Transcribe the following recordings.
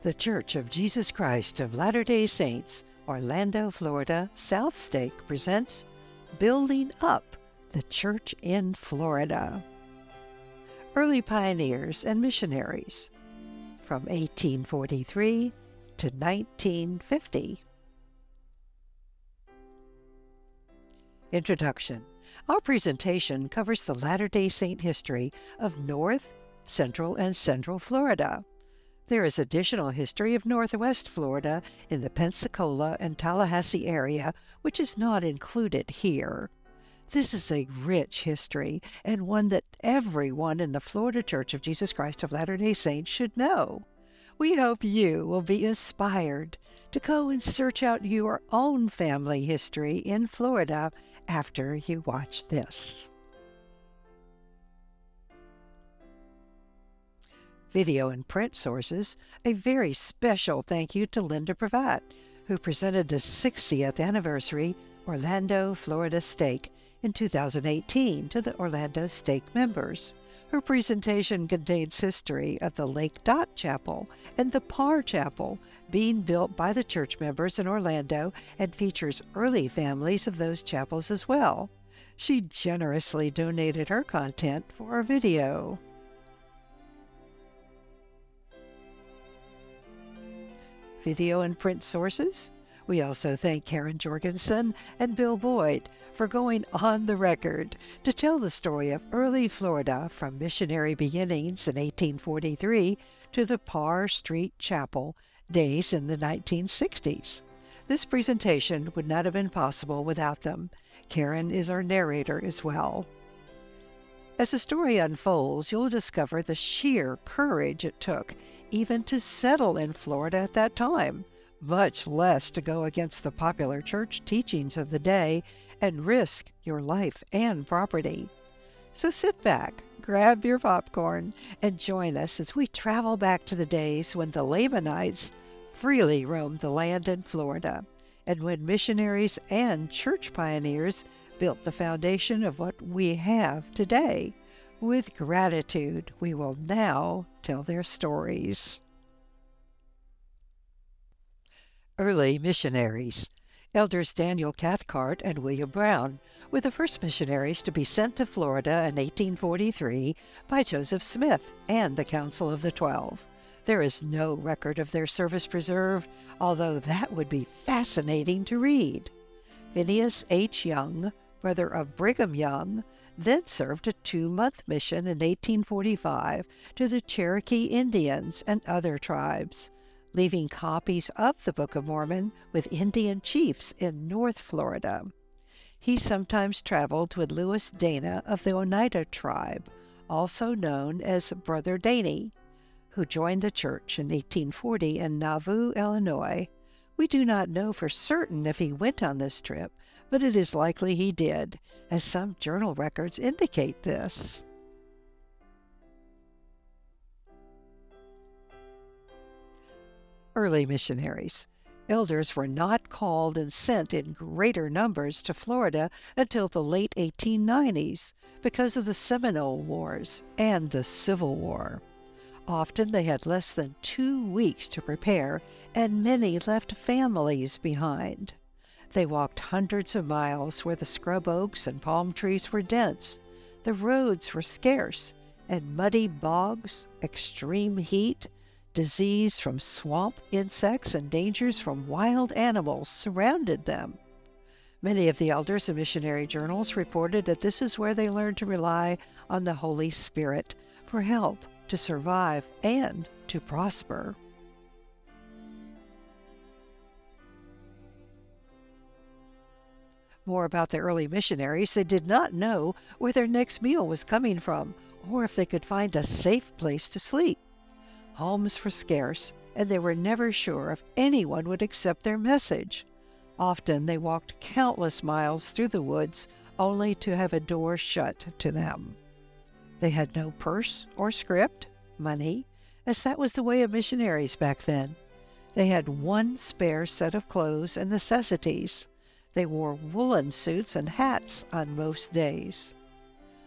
The Church of Jesus Christ of Latter-day Saints, Orlando, Florida, South Stake presents Building Up the Church in Florida. Early Pioneers and Missionaries from 1843 to 1950. Introduction. Our presentation covers the Latter-day Saint history of North, Central, and Central Florida. There is additional history of Northwest Florida in the Pensacola and Tallahassee area, which is not included here. This is a rich history and one that everyone in the Florida Church of Jesus Christ of Latter-day Saints should know. We hope you will be inspired to go and search out your own family history in Florida after you watch this. Video and print sources. A very special thank you to Linda Pravat, who presented the 60th anniversary Orlando, Florida Stake in 2018 to the Orlando Stake members. Her presentation contains history of the Lake Dot Chapel and the Parr Chapel being built by the church members in Orlando and features early families of those chapels as well. She generously donated her content for our video. Video and print sources. We also thank Karen Jorgensen and Bill Boyd for going on the record to tell the story of early Florida from missionary beginnings in 1843 to the Parr Street Chapel days in the 1960s. This presentation would not have been possible without them. Karen is our narrator as well. As the story unfolds, you'll discover the sheer courage it took even to settle in Florida at that time, much less to go against the popular church teachings of the day and risk your life and property. So sit back, grab your popcorn, and join us as we travel back to the days when the Lamanites freely roamed the land in Florida, and when missionaries and church pioneers built the foundation of what we have today. With gratitude, we will now tell their stories. Early missionaries. Elders Daniel Cathcart and William Brown were the first missionaries to be sent to Florida in 1843 by Joseph Smith and the Council of the 12. There is no record of their service preserved, although that would be fascinating to read. Phineas H. Young, brother of Brigham Young, then served a 2-month mission in 1845 to the Cherokee Indians and other tribes, leaving copies of the Book of Mormon with Indian chiefs in North Florida. He sometimes traveled with Louis Dana of the Oneida tribe, also known as Brother Daney, who joined the church in 1840 in Nauvoo, Illinois. We do not know for certain if he went on this trip, but it is likely he did, as some journal records indicate this. Early missionaries. Elders were not called and sent in greater numbers to Florida until the late 1890s because of the Seminole Wars and the Civil War. Often they had less than 2 weeks to prepare, and many left families behind. They walked hundreds of miles where the scrub oaks and palm trees were dense, the roads were scarce, and muddy bogs, extreme heat, disease from swamp insects, and dangers from wild animals surrounded them. Many of the elders in missionary journals reported that this is where they learned to rely on the Holy Spirit for help to survive and to prosper. More about the early missionaries. They did not know where their next meal was coming from or if they could find a safe place to sleep. Homes were scarce, and they were never sure if anyone would accept their message. Often they walked countless miles through the woods only to have a door shut to them. They had no purse or script, money, as that was the way of missionaries back then. They had one spare set of clothes and necessities. They wore woolen suits and hats on most days.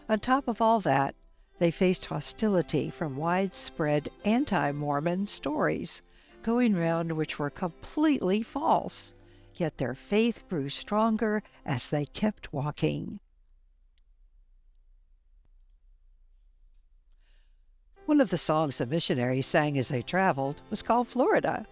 On top of all that, they faced hostility from widespread anti-Mormon stories, going round which were completely false, yet their faith grew stronger as they kept walking. One of the songs the missionaries sang as they traveled was called Florida.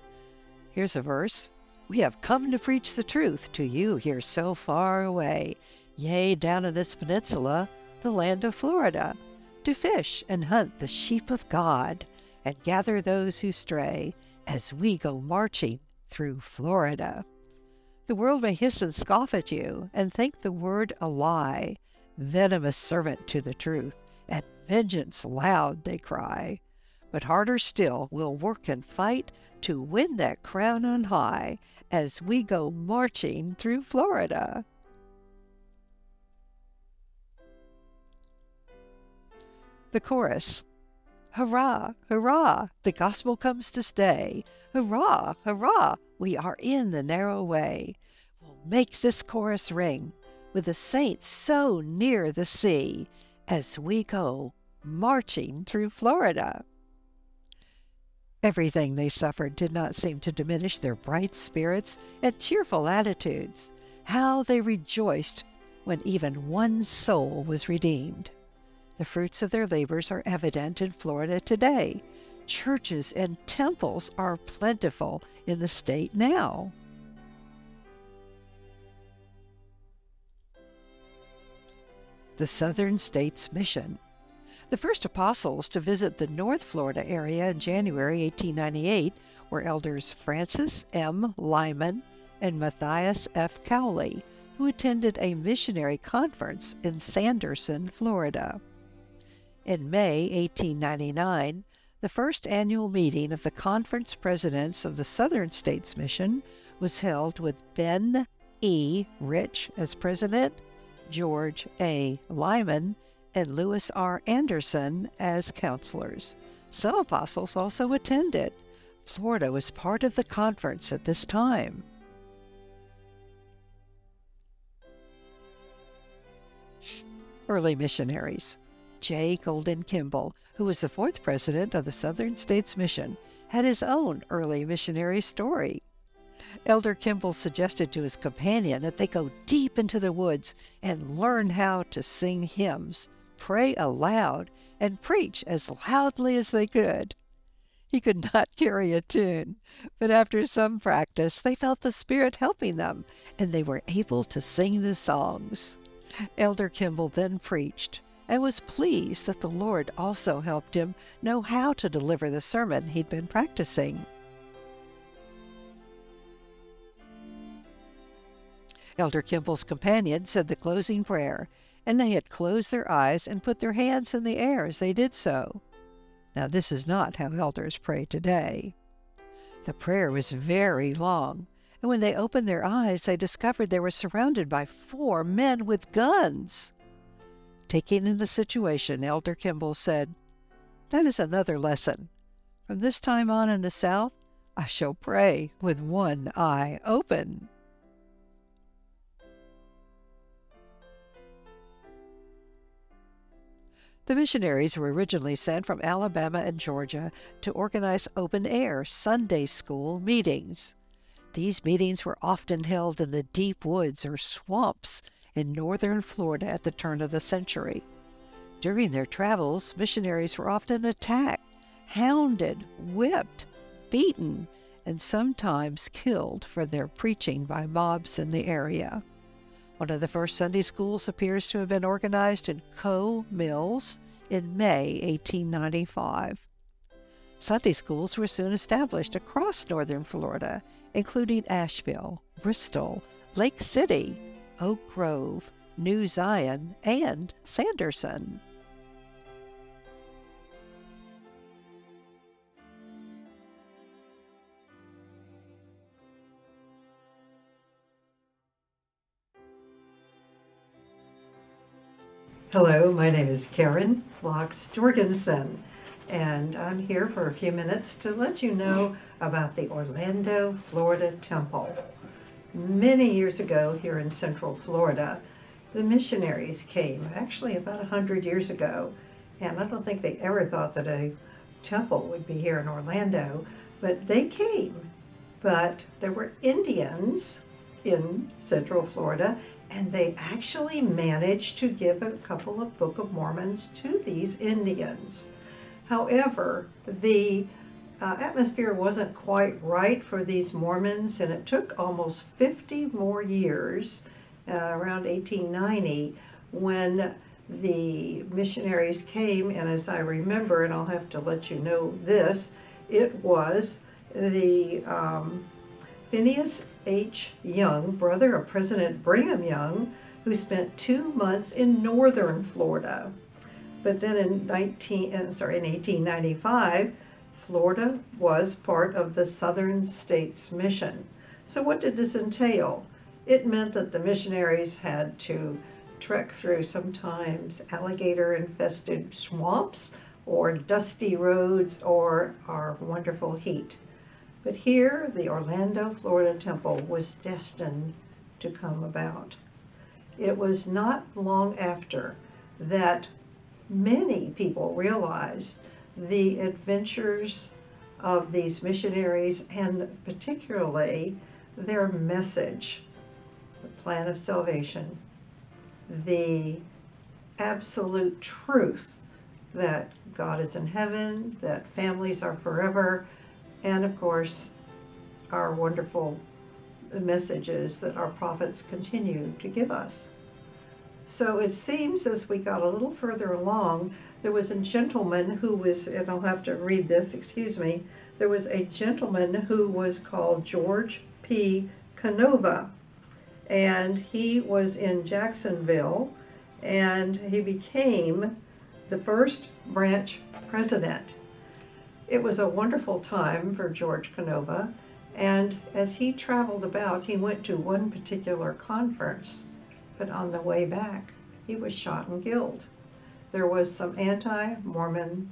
Here's a verse. We have come to preach the truth to you here so far away, yea, down in this peninsula, the land of Florida, to fish and hunt the sheep of God, and gather those who stray, as we go marching through Florida. The world may hiss and scoff at you, and think the word a lie, venomous servant to the truth, and vengeance loud they cry. But harder still we'll work and fight to win that crown on high, as we go marching through Florida. The chorus. Hurrah, hurrah, the gospel comes to stay. Hurrah, hurrah, we are in the narrow way. We'll make this chorus ring with the saints so near the sea as we go marching through Florida. Everything they suffered did not seem to diminish their bright spirits and cheerful attitudes. How they rejoiced when even one soul was redeemed. The fruits of their labors are evident in Florida today. Churches and temples are plentiful in the state now. The Southern States Mission. The first apostles to visit the North Florida area in January 1898 were elders Francis M. Lyman and Matthias F. Cowley, who attended a missionary conference in Sanderson, Florida. In May 1899, the first annual meeting of the Conference Presidents of the Southern States Mission was held with Ben E. Rich as president, George A. Lyman, and Lewis R. Anderson as counselors. Some apostles also attended. Florida was part of the conference at this time. Early missionaries. J. Golden Kimball, who was the fourth president of the Southern States Mission, had his own early missionary story. Elder Kimball suggested to his companion that they go deep into the woods and learn how to sing hymns, pray aloud, and preach as loudly as they could. He could not carry a tune, but after some practice they felt the Spirit helping them, and they were able to sing the songs. Elder Kimball then preached, and was pleased that the Lord also helped him know how to deliver the sermon he'd been practicing. Elder Kimball's companion said the closing prayer, and they had closed their eyes and put their hands in the air as they did so. Now, this is not how elders pray today. The prayer was very long, and when they opened their eyes, they discovered they were surrounded by 4 men with guns. Taking in the situation, Elder Kimball said, "That is another lesson. From this time on in the South, I shall pray with one eye open." The missionaries were originally sent from Alabama and Georgia to organize open-air Sunday school meetings. These meetings were often held in the deep woods or swamps in northern Florida at the turn of the century. During their travels, missionaries were often attacked, hounded, whipped, beaten, and sometimes killed for their preaching by mobs in the area. One of the first Sunday schools appears to have been organized in Coe Mills in May 1895. Sunday schools were soon established across northern Florida, including Asheville, Bristol, Lake City, Oak Grove, New Zion, and Sanderson. Hello, my name is Karen Locks Jorgensen, and I'm here for a few minutes to let you know about the Orlando, Florida Temple. Many years ago here in Central Florida, the missionaries came, actually about 100 years ago, and I don't think they ever thought that a temple would be here in Orlando, but they came. But there were Indians in Central Florida, and they actually managed to give a couple of Book of Mormons to these Indians. However, the atmosphere wasn't quite right for these Mormons, and it took almost 50 more years, around 1890, when the missionaries came. And as I remember, and I'll have to let you know this, it was the Phineas H. Young, brother of President Brigham Young, who spent 2 months in northern Florida. But then in 1895, Florida was part of the Southern States Mission. So what did this entail? It meant that the missionaries had to trek through sometimes alligator-infested swamps or dusty roads or our wonderful heat. But here, the Orlando, Florida temple was destined to come about. It was not long after that many people realized the adventures of these missionaries and particularly their message, the plan of salvation, the absolute truth that God is in heaven, that families are forever, and of course, our wonderful messages that our prophets continue to give us. So it seems as we got a little further along, there was a gentleman who was, and I'll have to read this, excuse me, there was a gentleman who was called George P. Canova, and he was in Jacksonville, and he became the first branch president. It was a wonderful time for George Canova, and as he traveled about, he went to one particular conference, but on the way back, he was shot and killed. There was some anti-Mormon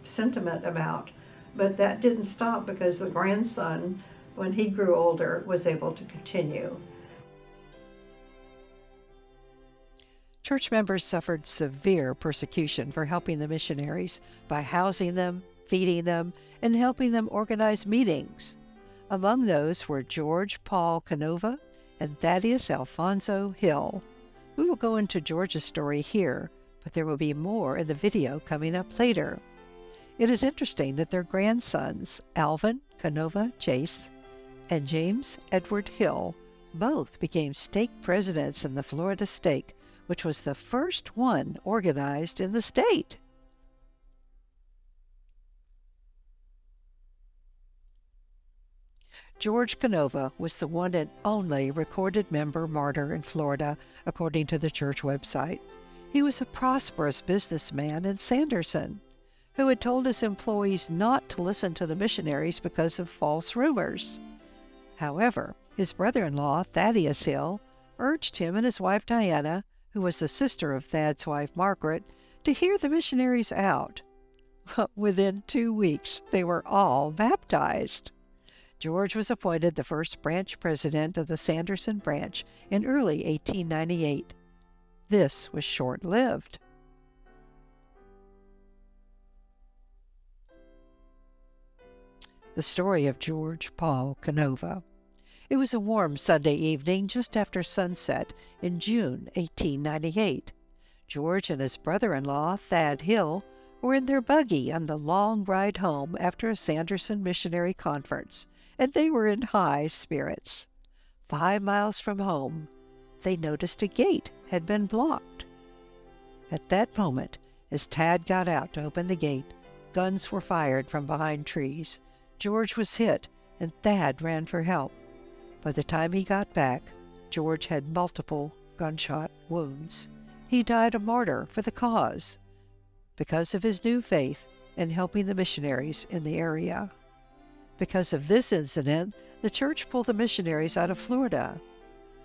sentiment about, but that didn't stop because the grandson, when he grew older, was able to continue. Church members suffered severe persecution for helping the missionaries by housing them, feeding them, and helping them organize meetings. Among those were George Paul Canova and Thaddeus Alfonso Hill. We will go into George's story here, but there will be more in the video coming up later. It is interesting that their grandsons, Alvin Canova Chase and James Edward Hill, both became stake presidents in the Florida stake, which was the first one organized in the state. George Canova was the one and only recorded member martyr in Florida, according to the church website. He was a prosperous businessman in Sanderson, who had told his employees not to listen to the missionaries because of false rumors. However, his brother-in-law, Thaddeus Hill, urged him and his wife Diana, who was the sister of Thad's wife Margaret, to hear the missionaries out. Within 2 weeks, they were all baptized. George was appointed the first branch president of the Sanderson branch in early 1898. This was short-lived. The story of George Paul Canova. It was a warm Sunday evening just after sunset in June 1898. George and his brother-in-law, Thad Hill, were in their buggy on the long ride home after a Sanderson missionary conference, and they were in high spirits. 5 miles from home, they noticed a gate had been blocked. At that moment, as Tad got out to open the gate, guns were fired from behind trees. George was hit, and Thad ran for help. By the time he got back, George had multiple gunshot wounds. He died a martyr for the cause because of his new faith and helping the missionaries in the area. Because of this incident, the church pulled the missionaries out of Florida,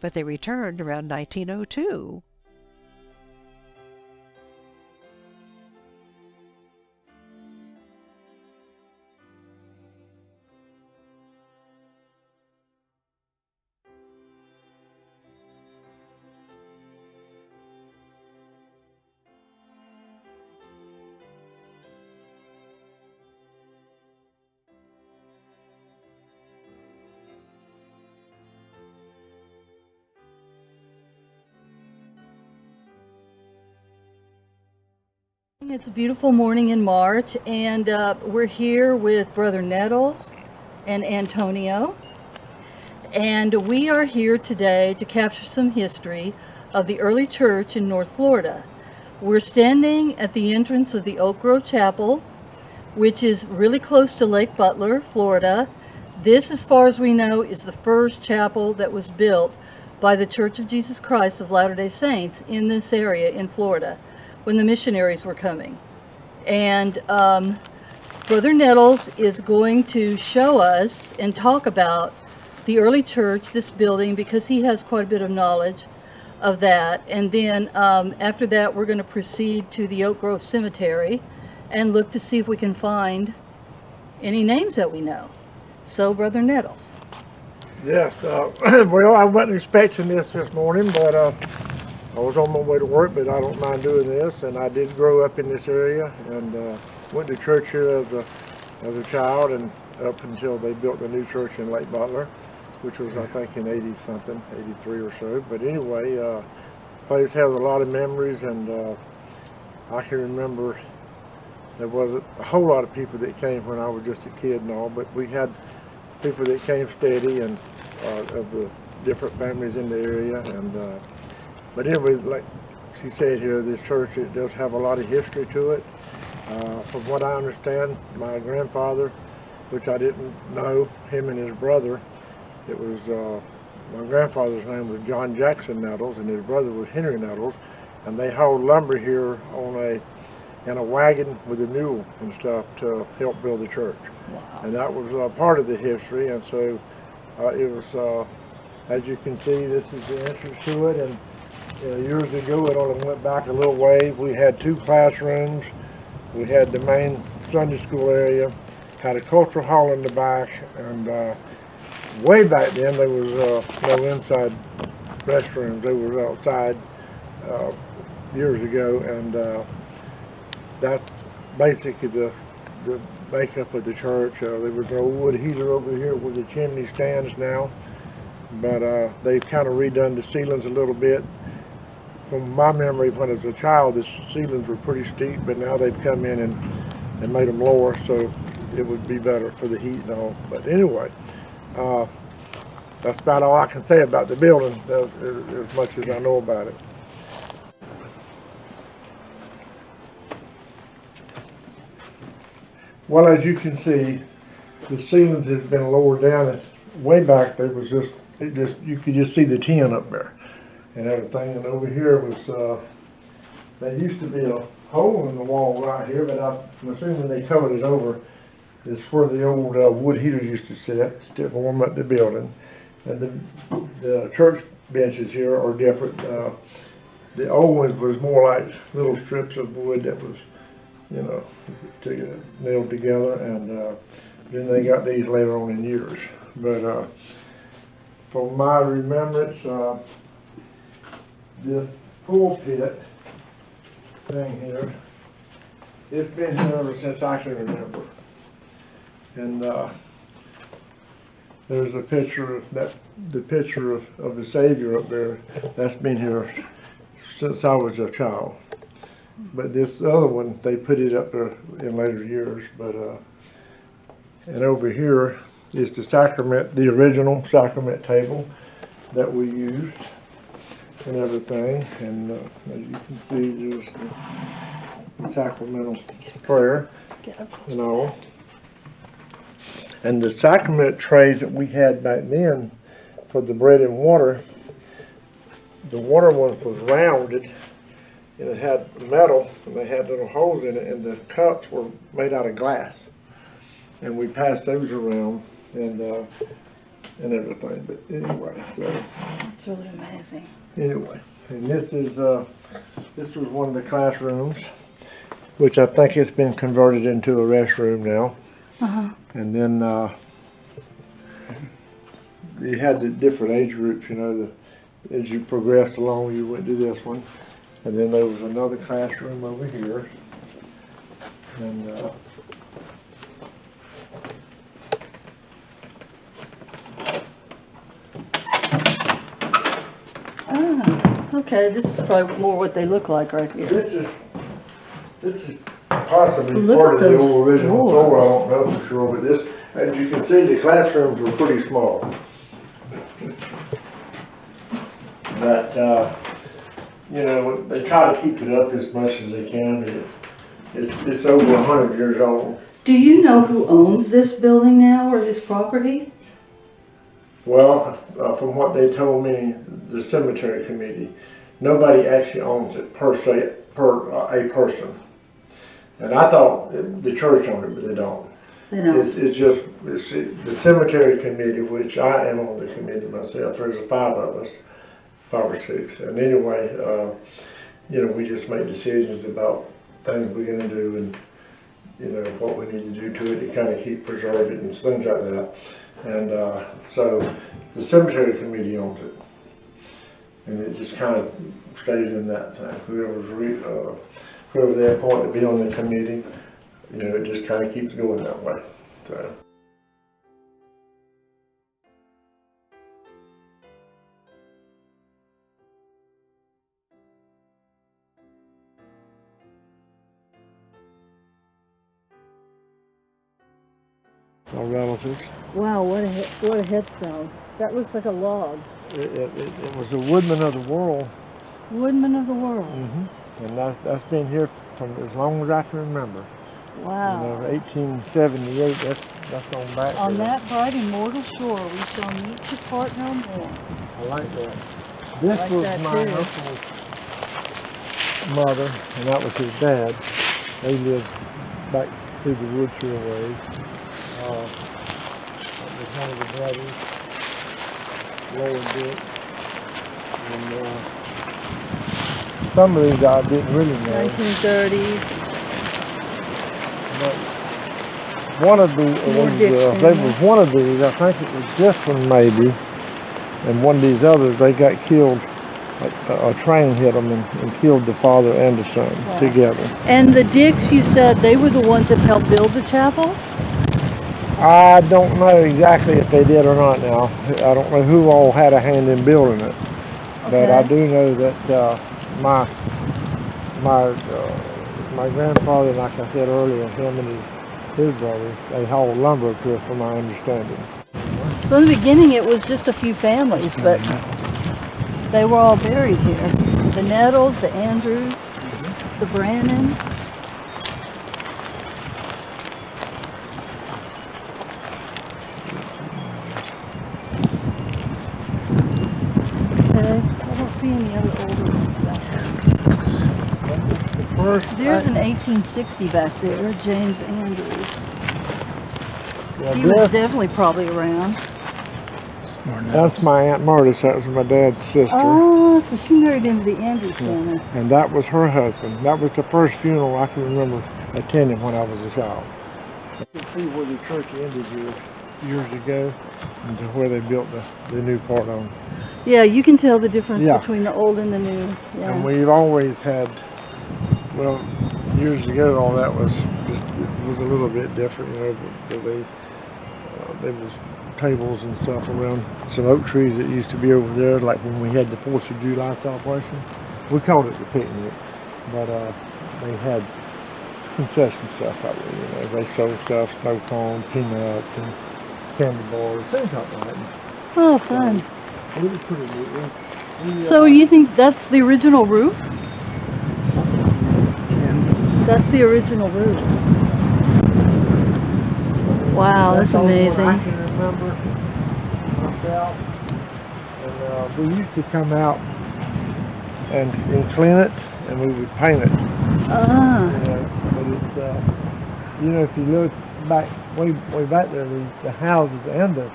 but they returned around 1902. It's a beautiful morning in March, and we're here with Brother Nettles and Antonio, and we are here today to capture some history of the early church in North Florida. We're standing at the entrance of the Oak Grove Chapel, which is really close to Lake Butler, Florida. This, as far as we know, is the first chapel that was built by the Church of Jesus Christ of Latter-day Saints in this area in Florida when the missionaries were coming. And Brother Nettles is going to show us and talk about the early church, this building, because he has quite a bit of knowledge of that. And then after that, we're going to proceed to the Oak Grove Cemetery and look to see if we can find any names that we know. So, Brother Nettles. Yes, well, I wasn't expecting this morning, but I was on my way to work, but I don't mind doing this. And I did grow up in this area and went to church here as a child and up until they built the new church in Lake Butler, which was, I think, in 80-something, 83 or so. But anyway, place has a lot of memories, and I can remember there wasn't a whole lot of people that came when I was just a kid and all, but we had people that came steady and of the different families in the area. And but anyway, like she said here, this church, it does have a lot of history to it. From what I understand, my grandfather, which I didn't know, him and his brother, it was my grandfather's name was John Jackson Nettles, and his brother was Henry Nettles, and they hauled lumber here in a wagon with a mule and stuff to help build the church. Wow. And that was part of the history. And so it was, as you can see, this is the entrance to it. And years ago, it only went back a little way. We had 2 classrooms. We had the main Sunday school area, had a cultural hall in the back, and way back then there was no inside restrooms. They were outside years ago, and that's basically the makeup of the church. There was an old wood heater over here where the chimney stands now, but they've kind of redone the ceilings a little bit. From my memory, when I was a child, the ceilings were pretty steep, but now they've come in and made them lower, so it would be better for the heat and all. But anyway, that's about all I can say about the building, as much as I know about it. Well, as you can see, the ceilings has been lowered down. It's way back there was you could just see the tin up there and everything. And over here was there used to be a hole in the wall right here, but I'm assuming they covered it over. It's where the old wood heaters used to sit to warm up the building. And the church benches here are different. The old ones was more like little strips of wood that was, you know, nailed together, and then they got these later on in years. But from my remembrance, this pulpit thing here, it's been here ever since I can remember. And there's a picture of the picture of the Savior up there. That's been here since I was a child. But this other one, they put it up there in later years. But and over here is the sacrament, the original sacrament table that we used and everything. And as you can see, there's the sacramental prayer and all. And the sacrament trays that we had back then for the bread and water, the water one was rounded, and it had metal, and they had little holes in it, and the cups were made out of glass. And we passed those around and everything. But anyway, so It's really amazing. anyway, and this was one of the classrooms, which I think it's been converted into a restroom now. Uh-huh. And then you had the different age groups, you know, as you progressed along, you went to this one. And then there was another classroom over here. And Okay, this is probably more what they look like right here. this is This is possibly Look part at of the those old original floors. floor, I don't know for sure, but this, as you can see, the classrooms were pretty small. But, you know, they try to keep it up as much as they can, but it's over 100 years old. Do you know who owns this building now or this property? Well, from what they told me, the cemetery committee, nobody actually owns it per se, a person. And I thought the church owned it, but they don't. They don't. It's just the cemetery committee, which I am on the committee myself. There's 5 of us, 5 or 6. And anyway, you know, we just make decisions about things we're going to do and, you know, what we need to do to it to kind of keep preserve it and things like that. And so the cemetery committee owns it. And it just kind of stays in that thing. Whoever they appoint to be on the committee, you know, it just kind of keeps going that way. So. Our relatives. Wow, what a headstone. That looks like a log. It was the Woodman of the World. Woodman of the World. Mm-hmm. And that's been here from as long as I can remember. Wow. You know, 1878. That's on back. On there. that bright immortal shore we shall meet to part no more. I like that. This like was that my too. uncle's mother, and that was his dad. They lived back through the Woodshire ways. That was one of the brothers, Lord Dick. And some of these I didn't really know. 1930s. But one of these, there was one of these, I think it was this one maybe, and one of these others, they got killed. A train hit them and killed the father and the son together. And the Dicks, you said they were the ones that helped build the chapel? I don't know exactly if they did or not now. I don't know who all had a hand in building it. But I do know that my grandfather, like I said earlier, him and his brothers, they hauled lumber up here from my understanding. So in the beginning it was just a few families, but they were all buried here. The Nettles, the Andrews, the Brannons. Okay, I don't see any other older ones back there. There's an 1860 back there, James Andrews. He was definitely probably around. That's my Aunt Martis. That was my dad's sister. Oh, so she married into the Andrews family. And that was her husband. That was the first funeral I can remember attending when I was a child. You can see where the church ended years ago and to where they built the new part on. Yeah, you can tell the difference between the old and the new. Yeah. And we've always had, well, years ago all that was just, it was a little bit different, you know, but there was tables and stuff around some oak trees that used to be over there, like when we had the 4th of July celebration. We called it the picnic, but they had concession stuff out there, you know. They sold stuff, snow cones, peanuts, and candy bars, things like that. Oh, fun. It was pretty neat. So you think that's the original roof? That's the original roof. Wow, that's amazing. I can remember myself, and we used to come out and clean it, and we would paint it. Ah. You know, but it's you know, if you look back way back there, the houses and the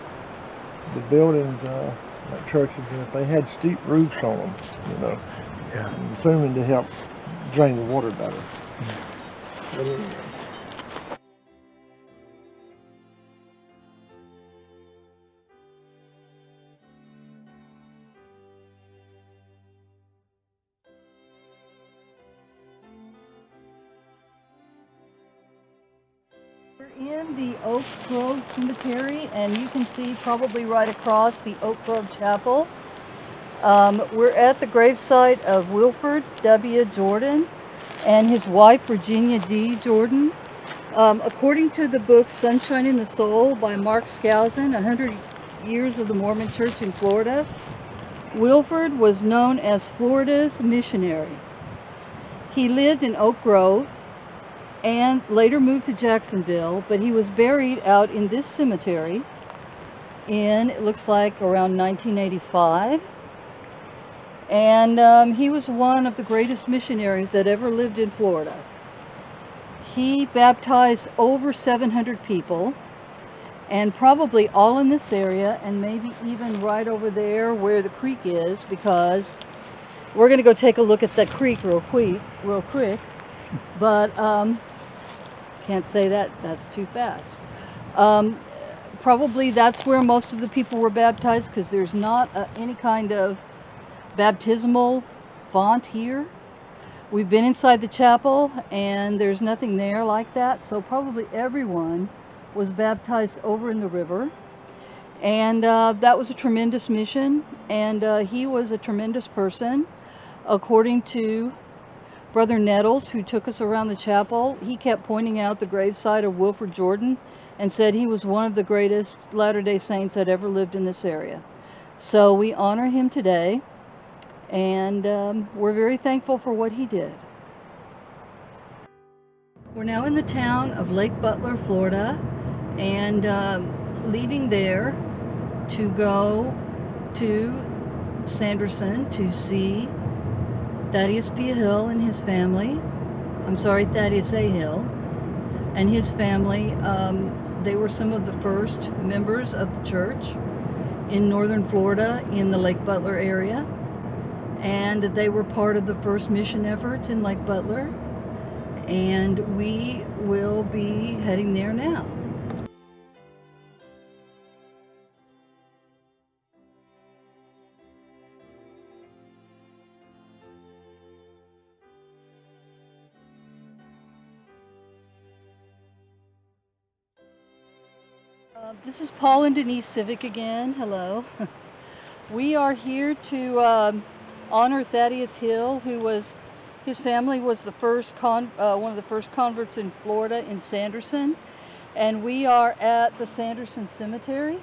buildings, like churches, they had steep roofs on them. You know, I'm assuming to help drain the water better. But anyway. We're in the Oak Grove Cemetery, and you can see probably right across the Oak Grove Chapel. We're at the gravesite of Wilford W. Jordan, and his wife, Virginia D. Jordan. According to the book Sunshine in the Soul by Mark Skousen, 100 Years of the Mormon Church in Florida, Wilford was known as Florida's missionary. He lived in Oak Grove and later moved to Jacksonville, but he was buried out in this cemetery in, it looks like, around 1985. And he was one of the greatest missionaries that ever lived in Florida. He baptized over 700 people, and probably all in this area, and maybe even right over there where the creek is, because we're going to go take a look at that creek real quick. But can't say that, that's too fast. Probably that's where most of the people were baptized, because there's not any kind of baptismal font here. We've been inside the chapel and there's nothing there like that, so probably everyone was baptized over in the river. And that was a tremendous mission, and he was a tremendous person. According to Brother Nettles, who took us around the chapel, he kept pointing out the gravesite of Wilford Jordan and said he was one of the greatest Latter-day Saints that ever lived in this area. So we honor him today, and we're very thankful for what he did. We're now in the town of Lake Butler, Florida, and leaving there to go to Sanderson to see Thaddeus P. Hill and his family. I'm sorry, Thaddeus A. Hill and his family. They were some of the first members of the church in northern Florida in the Lake Butler area, and they were part of the first mission efforts in Lake Butler, and we will be heading there now. This is Paul and Denise Civic again. Hello. We are here to honor Thaddeus Hill, who was, his family was the first one of the first converts in Florida in Sanderson, and we are at the Sanderson Cemetery,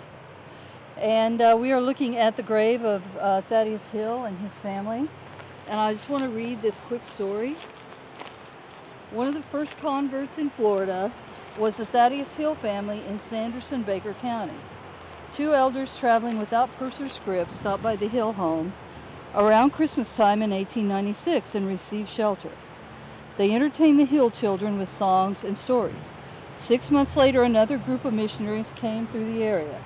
and we are looking at the grave of Thaddeus Hill and his family. And I just want to read this quick story. One of the first converts in Florida was the Thaddeus Hill family in Sanderson, Baker County. Two elders traveling without purse or script stopped by the Hill home around Christmas time in 1896 and received shelter. They entertained the Hill children with songs and stories. 6 months later, another group of missionaries came through the area.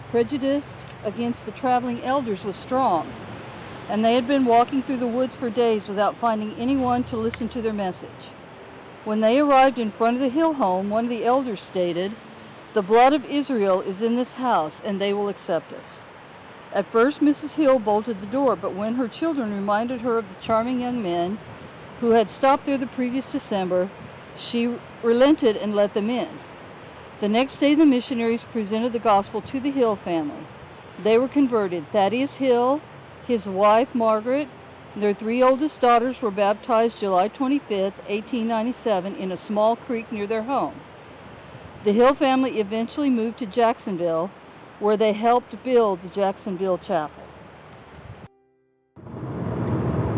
Prejudice against the traveling elders was strong, and they had been walking through the woods for days without finding anyone to listen to their message. When they arrived in front of the Hill home, one of the elders stated, "The blood of Israel is in this house, and they will accept us." At first, Mrs. Hill bolted the door, but when her children reminded her of the charming young men who had stopped there the previous December, she relented and let them in. The next day, the missionaries presented the gospel to the Hill family. They were converted. Thaddeus Hill, his wife Margaret, and their three oldest daughters were baptized July 25, 1897 in a small creek near their home. The Hill family eventually moved to Jacksonville, where they helped build the Jacksonville Chapel.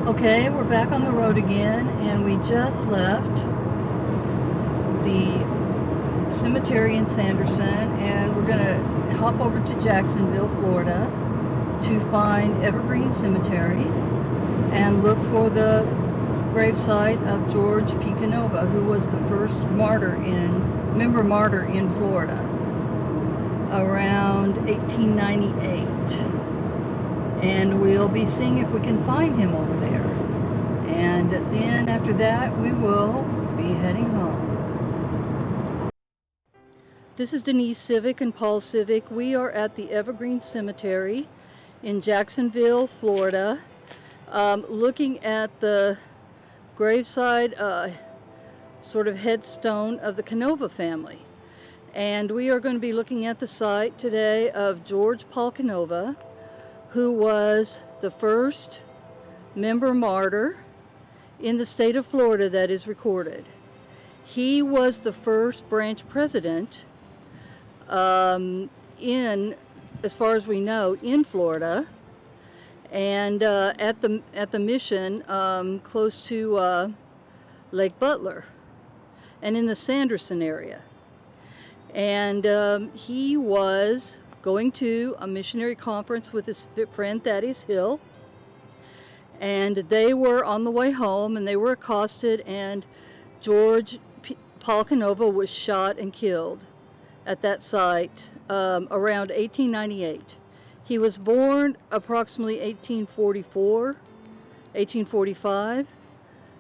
Okay, we're back on the road again, and we just left the cemetery in Sanderson, and we're going to hop over to Jacksonville, Florida, to find Evergreen Cemetery and look for the gravesite of George P. Canova, who was the first member martyr in Florida around 1898. And we'll be seeing if we can find him over there. And then after that, we will be heading home. This is Denise Civic and Paul Civic. We are at the Evergreen Cemetery in Jacksonville, Florida, looking at the graveside sort of headstone of the Canova family. And we are going to be looking at the site today of George Paul Canova, who was the first member martyr in the state of Florida that is recorded. He was the first branch president in, as far as we know, in Florida, and at the mission close to Lake Butler and in the Sanderson area. And he was going to a missionary conference with his friend Thaddeus Hill, and they were on the way home and they were accosted, and George Paul Canova was shot and killed at that site around 1898. He was born approximately 1844, 1845,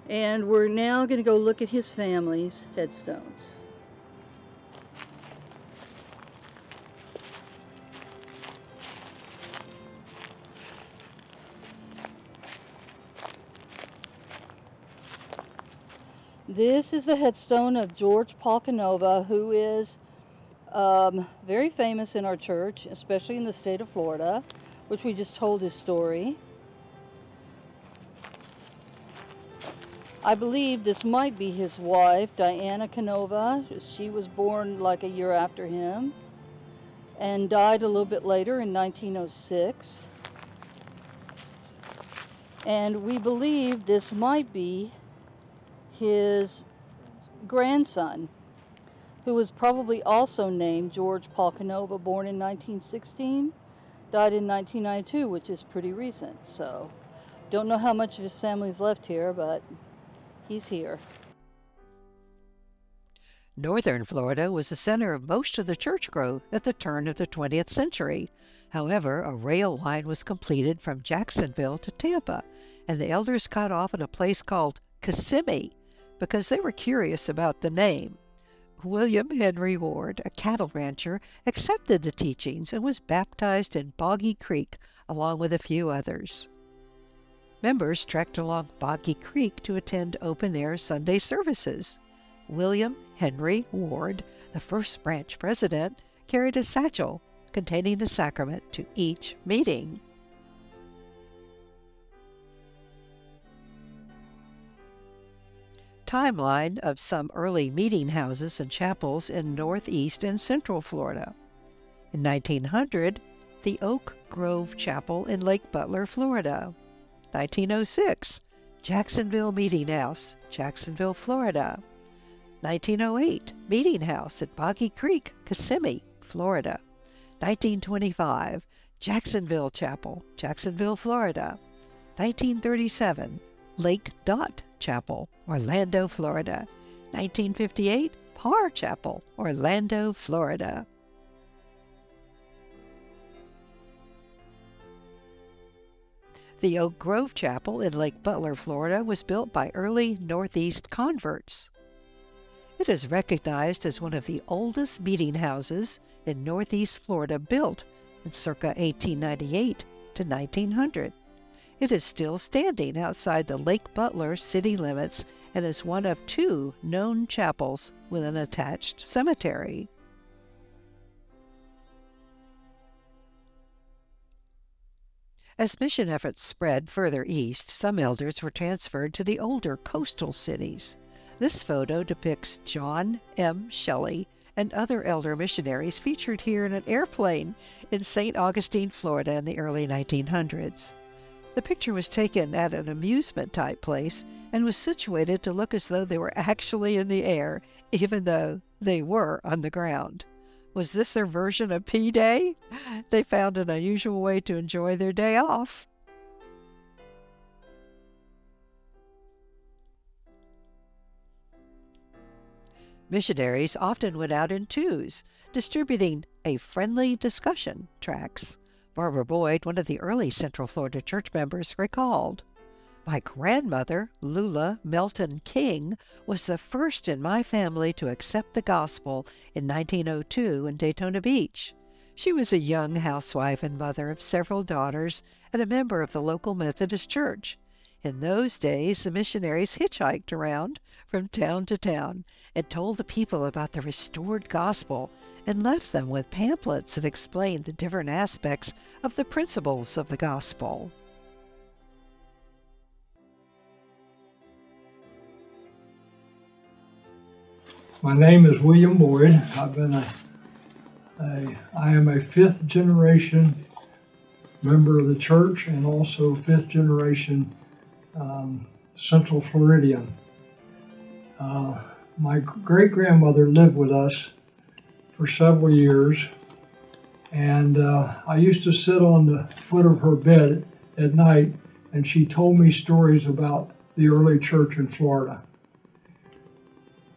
and we're now going to go look at his family's headstones. This is the headstone of George Paul Canova, who is very famous in our church, especially in the state of Florida, which we just told his story. I believe this might be his wife, Diana Canova. She was born like a year after him and died a little bit later in 1906. And we believe this might be his grandson, who was probably also named George Paul Canova, born in 1916, died in 1992, which is pretty recent. So, don't know how much of his family's left here, but he's here. Northern Florida was the center of most of the church growth at the turn of the 20th century. However, a rail line was completed from Jacksonville to Tampa, and the elders cut off at a place called Kissimmee because they were curious about the name. William Henry Ward, a cattle rancher, accepted the teachings and was baptized in Boggy Creek along with a few others. Members trekked along Boggy Creek to attend open-air Sunday services. William Henry Ward, the first branch president, carried a satchel containing the sacrament to each meeting. Timeline of some early meeting houses and chapels in northeast and central Florida. In 1900, the Oak Grove Chapel in Lake Butler, Florida. 1906, Jacksonville Meeting House, Jacksonville, Florida. 1908, Meeting House at Boggy Creek, Kissimmee, Florida. 1925, Jacksonville Chapel, Jacksonville, Florida. 1937, Lake Dot Chapel, Orlando, Florida. 1958, Parr Chapel, Orlando, Florida. The Oak Grove Chapel in Lake Butler, Florida was built by early Northeast converts. It is recognized as one of the oldest meeting houses in Northeast Florida, built in circa 1898 to 1900. It is still standing outside the Lake Butler city limits and is one of two known chapels with an attached cemetery. As mission efforts spread further east, some elders were transferred to the older coastal cities. This photo depicts John M. Shelley and other elder missionaries featured here in an airplane in St. Augustine, Florida in the early 1900s. The picture was taken at an amusement-type place and was situated to look as though they were actually in the air, even though they were on the ground. Was this their version of P-Day? They found an unusual way to enjoy their day off. Missionaries often went out in twos, distributing a friendly discussion tracts. Barbara Boyd, one of the early Central Florida church members, recalled, "My grandmother, Lula Melton King, was the first in my family to accept the gospel in 1902 in Daytona Beach. She was a young housewife and mother of several daughters and a member of the local Methodist church. In those days, the missionaries hitchhiked around from town to town and told the people about the restored gospel and left them with pamphlets that explained the different aspects of the principles of the gospel." My name is William Boyd. I am a fifth generation member of the church and also fifth generation Central Floridian. My great grandmother lived with us for several years, and I used to sit on the foot of her bed at night, and she told me stories about the early church in Florida.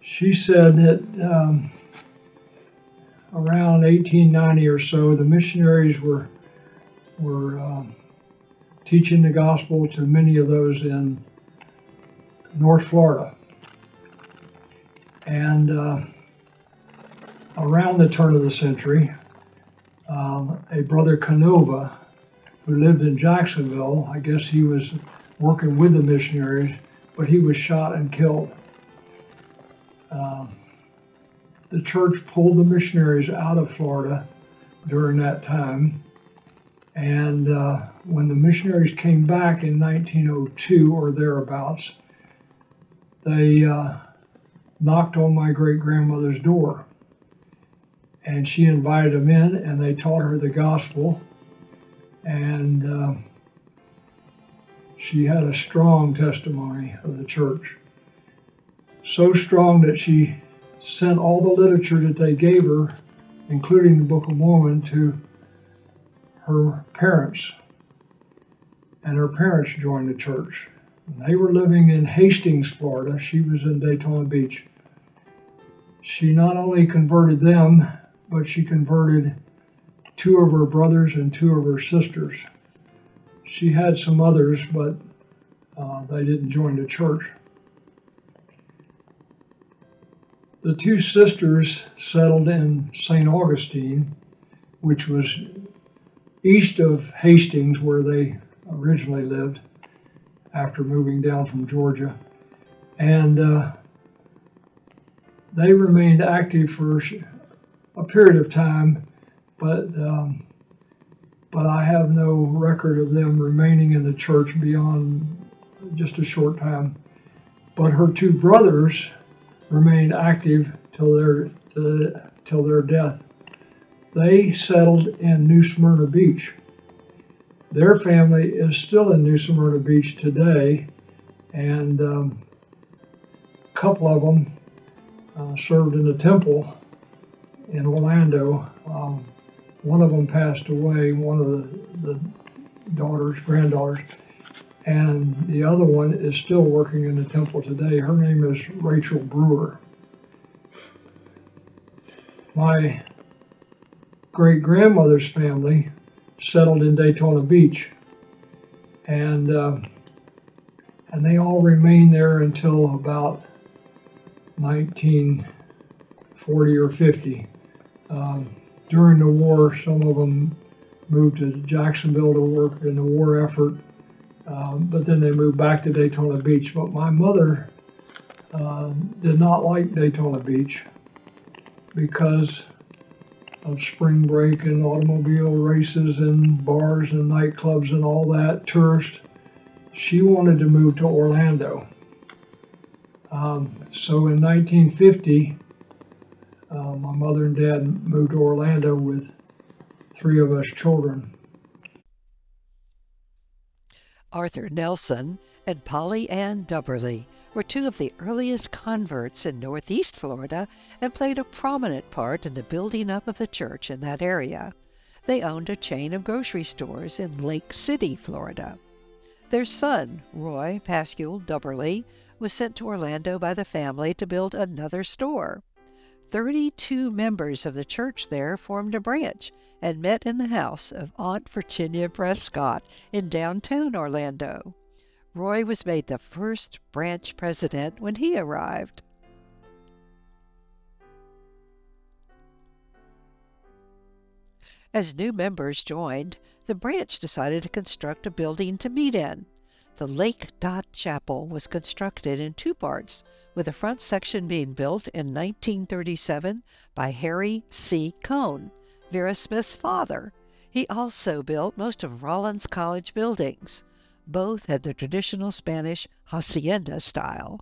She said that around 1890 or so, the missionaries were teaching the gospel to many of those in North Florida. And around the turn of the century, a brother Canova, who lived in Jacksonville, I guess he was working with the missionaries, but he was shot and killed. The church pulled the missionaries out of Florida during that time, and when the missionaries came back in 1902 or thereabouts, they knocked on my great-grandmother's door, and she invited them in, and they taught her the gospel, and she had a strong testimony of the church. So strong that she sent all the literature that they gave her, including the Book of Mormon, to her parents. And her parents joined the church. And they were living in Hastings, Florida. She was in Daytona Beach. She not only converted them, but she converted two of her brothers and two of her sisters. She had some others, but they didn't join the church. The two sisters settled in St. Augustine, which was east of Hastings, where they originally lived after moving down from Georgia. And they remained active for a period of time, but I have no record of them remaining in the church beyond just a short time. But her two brothers remained active till their death. They settled in New Smyrna Beach. Their family is still in New Smyrna Beach today, and a couple of them served in the temple in Orlando. One of them passed away, one of the granddaughters, and the other one is still working in the temple today. Her name is Rachel Brewer. My great-grandmother's family settled in Daytona Beach, and they all remained there until about 1940 or 50. During the war, some of them moved to Jacksonville to work in the war effort, but then they moved back to Daytona Beach. But my mother did not like Daytona Beach because of spring break and automobile races and bars and nightclubs and all that, tourists. She wanted to move to Orlando. So in 1950, my mother and dad moved to Orlando with three of us children. Arthur Nelson and Polly Ann Dubberly were two of the earliest converts in Northeast Florida and played a prominent part in the building up of the church in that area. They owned a chain of grocery stores in Lake City, Florida. Their son, Roy Pascual Dubberly, was sent to Orlando by the family to build another store. 32 members of the church there formed a branch and met in the house of Aunt Virginia Prescott in downtown Orlando. Roy was made the first branch president when he arrived. As new members joined, the branch decided to construct a building to meet in. The Lake Dot Chapel was constructed in two parts, with the front section being built in 1937 by Harry C. Cohn, Vera Smith's father. He also built most of Rollins College buildings. Both had the traditional Spanish hacienda style.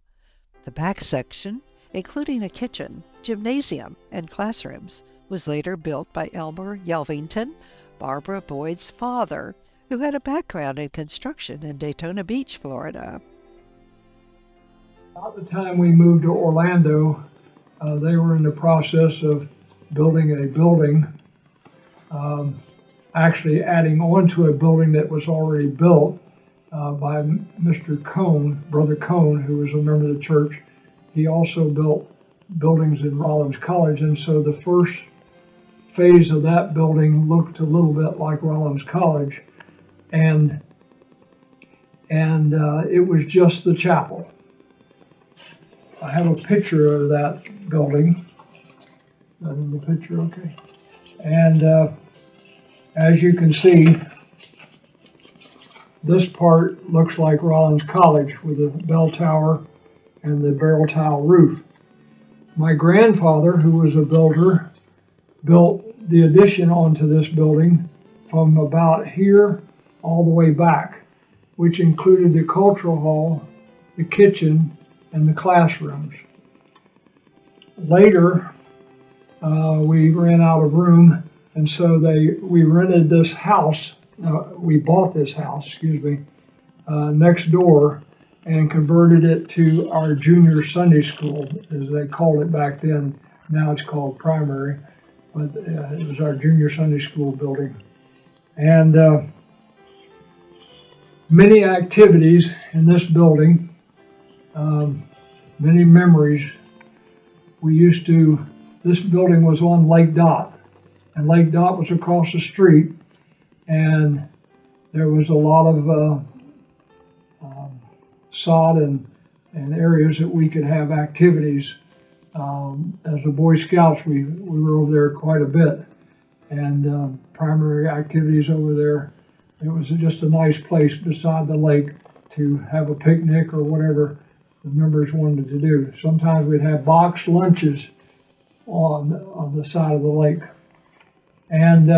The back section, including a kitchen, gymnasium and classrooms was later built by Elmer Yelvington, Barbara Boyd's father, who had a background in construction in Daytona Beach, Florida. About the time we moved to Orlando, they were in the process of building a building, actually adding on to a building that was already built by Mr. Cone, Brother Cone, who was a member of the church. He also built buildings in Rollins College, and so the first phase of that building looked a little bit like Rollins College, and it was just the chapel. I have a picture of that building. Is that in the picture? Okay. And as you can see, this part looks like Rollins College with the bell tower and the barrel tile roof. My grandfather, who was a builder, built the addition onto this building from about here all the way back, which included the cultural hall, the kitchen, and the classrooms. Later, we ran out of room, and so we rented this house. We bought this house, next door, and converted it to our junior Sunday school, as they called it back then. Now it's called primary, but it was our junior Sunday school building. And many activities in this building. Many memories. This building was on Lake Dot, and Lake Dot was across the street, and there was a lot of sod and areas that we could have activities. As the Boy Scouts, we were over there quite a bit, and primary activities over there. It was just a nice place beside the lake to have a picnic or whatever the members wanted to do. Sometimes we'd have boxed lunches on the side of the lake. And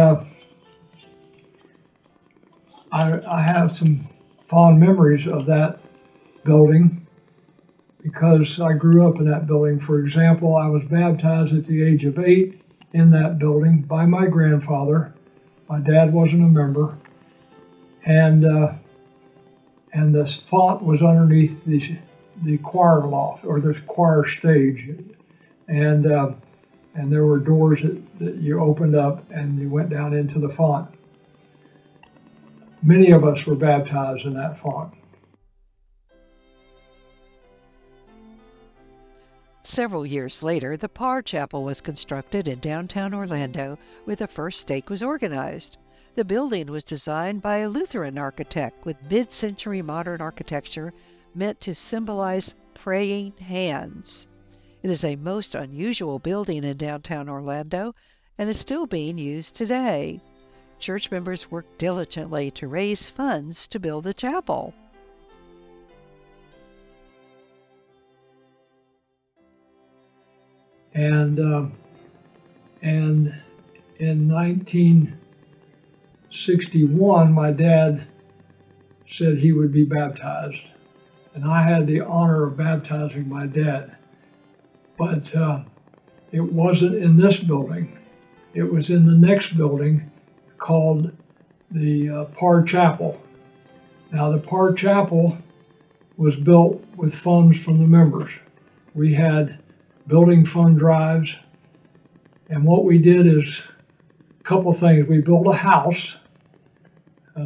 I have some fond memories of that building because I grew up in that building. For example, I was baptized at the age of 8 in that building by my grandfather. My dad wasn't a member. And this font was underneath the choir loft, or the choir stage, and there were doors that you opened up and you went down into the font. Many of us were baptized in that font. Several years later, the Parr Chapel was constructed in downtown Orlando, where the first stake was organized. The building was designed by a Lutheran architect with mid-century modern architecture meant to symbolize praying hands. It is a most unusual building in downtown Orlando and is still being used today. Church members worked diligently to raise funds to build the chapel. And in 1961, my dad said he would be baptized. And I had the honor of baptizing my dad. But it wasn't in this building. It was in the next building called the Parr Chapel. Now, the Parr Chapel was built with funds from the members. We had building fund drives, and what we did is a couple of things. We built a house.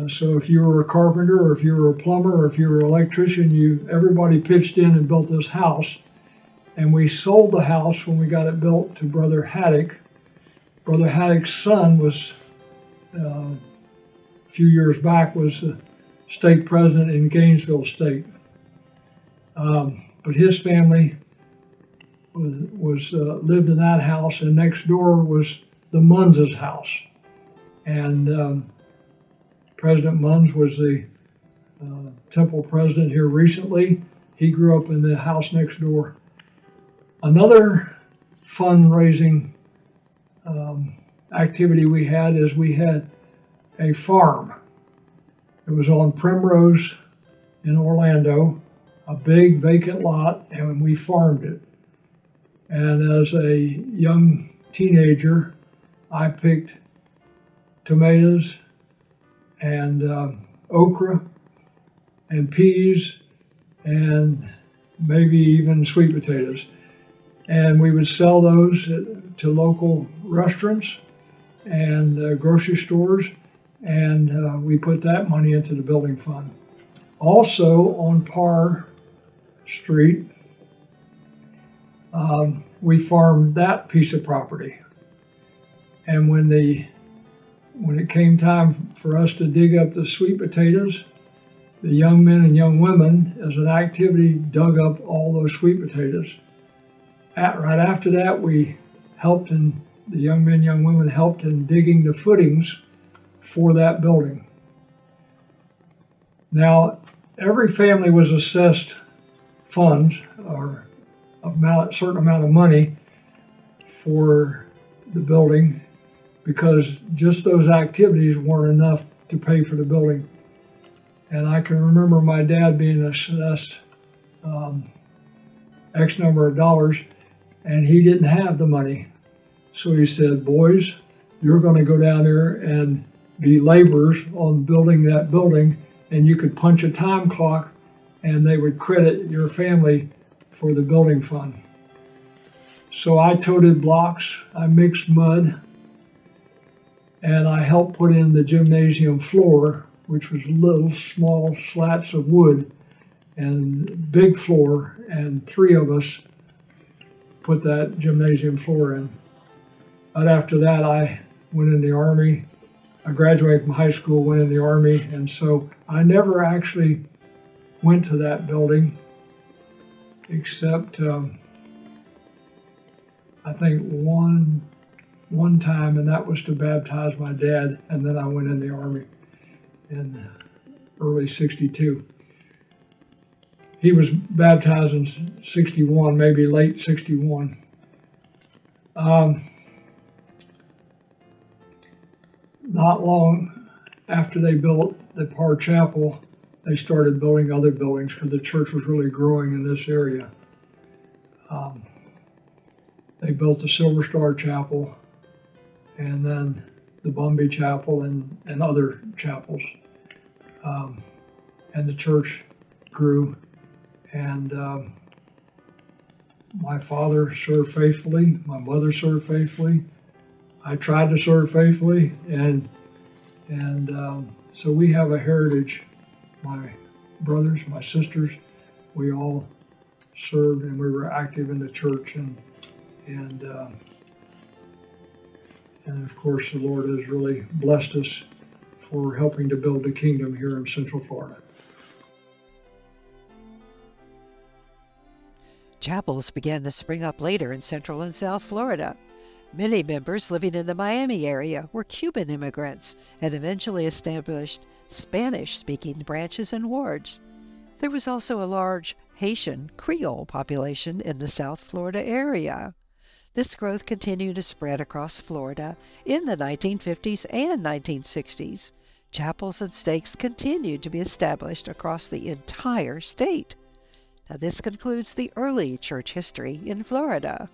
So if you were a carpenter, or if you were a plumber, or if you were an electrician, everybody pitched in and built this house. And we sold the house when we got it built to Brother Haddock. Brother Haddock's son was, a few years back, was the stake president in Gainesville State. But his family lived in that house, and next door was the Munns' house. And President Munns was the temple president here recently. He grew up in the house next door. Another fundraising activity we had is we had a farm. It was on Primrose in Orlando, a big vacant lot, and we farmed it. And as a young teenager, I picked tomatoes and okra and peas and maybe even sweet potatoes. And we would sell those to local restaurants and grocery stores, and we put that money into the building fund. Also on Parr Street, we farmed that piece of property. And when it came time for us to dig up the sweet potatoes, the young men and young women, as an activity, dug up all those sweet potatoes. Right after that, the young men, young women helped in digging the footings for that building. Now, every family was assessed funds or a certain amount of money for the building, because just those activities weren't enough to pay for the building. And I can remember my dad being assessed X number of dollars, and he didn't have the money. So he said, boys, you're going to go down there and be laborers on building that building, and you could punch a time clock and they would credit your family for the building fund. So I toted blocks, I mixed mud, and I helped put in the gymnasium floor, which was little small slats of wood and big floor, and 3 of us put that gymnasium floor in. But after that, I went in the Army. I graduated from high school, went in the Army, and so I never actually went to that building except I think one time, and that was to baptize my dad, and then I went in the Army in early '62. He was baptized in '61, maybe late '61. Not long after they built the Parr Chapel, they started building other buildings because the church was really growing in this area. They built the Silver Star Chapel and then the Bumby Chapel and other chapels. And the church grew, and my father served faithfully, my mother served faithfully, I tried to serve faithfully, and so we have a heritage. My brothers, my sisters, we all served, and we were active in the church, and of course the Lord has really blessed us for helping to build the kingdom here in Central Florida. Chapels began to spring up later in Central and South Florida. Many members living in the Miami area were Cuban immigrants and eventually established Spanish-speaking branches and wards. There was also a large Haitian Creole population in the South Florida area. This growth continued to spread across Florida in the 1950s and 1960s. Chapels and stakes continued to be established across the entire state. Now, this concludes the early church history in Florida.